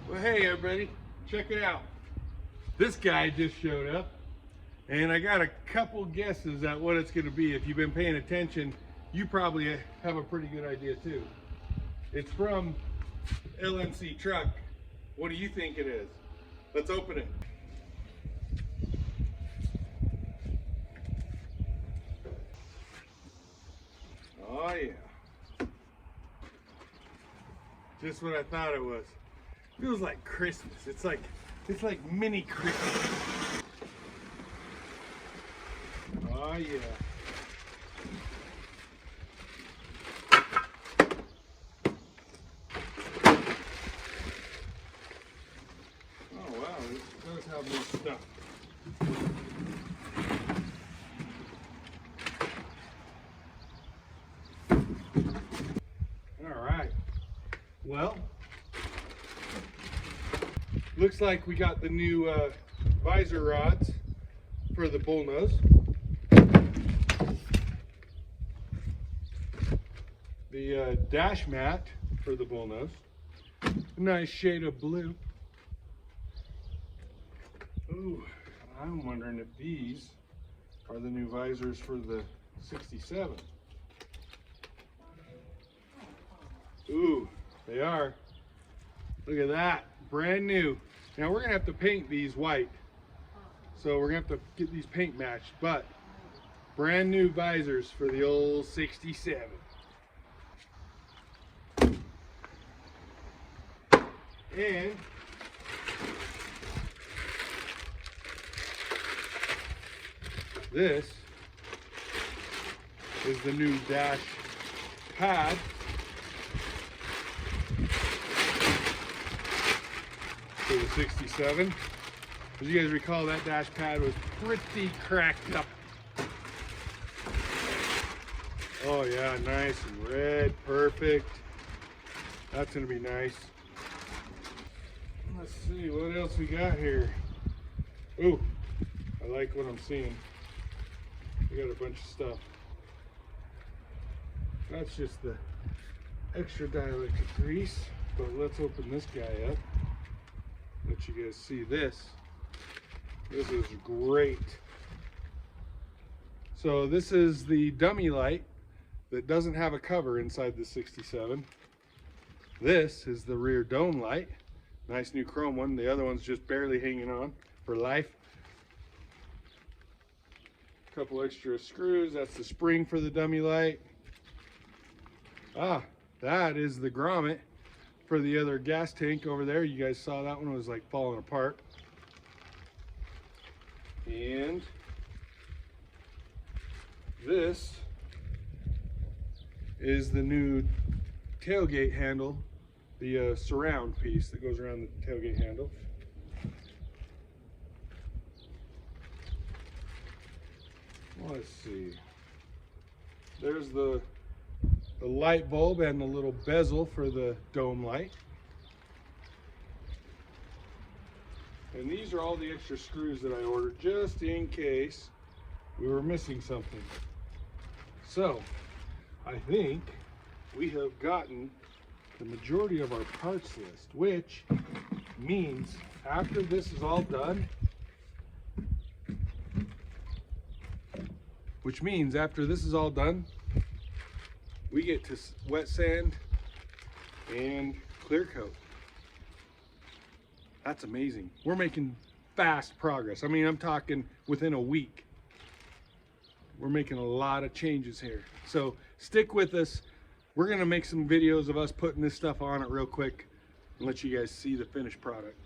Well, hey everybody, check it out. This guy just showed up, and I got a couple guesses at what it's going to be. If you've been paying attention, you probably have a pretty good idea too. It's from LMC Truck. What do you think it is? Let's open it. Oh yeah. Just what I thought it was. Feels like Christmas. It's like mini Christmas. Oh yeah. Oh wow, this does have more stuff. All right. Well, looks like we got the new visor rods for the bullnose. The dash mat for the bullnose. A nice shade of blue. Ooh, I'm wondering if these are the new visors for the 67. Ooh, they are. Look at that, brand new. Now we're gonna have to paint these white. So we're gonna have to get these paint matched, but brand new visors for the old 67. And this is the new dash pad for the 67. As you guys recall, that dash pad was pretty cracked up. Oh yeah, nice and red, perfect. That's gonna be nice. Let's see what else we got here. Ooh, I like what I'm seeing. We got a bunch of stuff. That's just the extra dielectric grease, but let's open this guy up. Let you guys see this. This is great. So this is the dummy light that doesn't have a cover inside the 67. This is the rear dome light. Nice new chrome one. The other one's just barely hanging on for life. A couple extra screws. That's the spring for the dummy light. Ah, that is the grommet for the other gas tank over there. You guys saw that one was like falling apart. And this is the new tailgate handle, the surround piece that goes around the tailgate handle. Let's see. There's the light bulb and the little bezel for the dome light. And these are all the extra screws that I ordered just in case we were missing something. So I think we have gotten the majority of our parts list, which means after this is all done, we get to wet sand and clear coat. That's amazing. We're making fast progress. I mean, I'm talking within a week. We're making a lot of changes here. So stick with us. We're gonna make some videos of us putting this stuff on it real quick and let you guys see the finished product.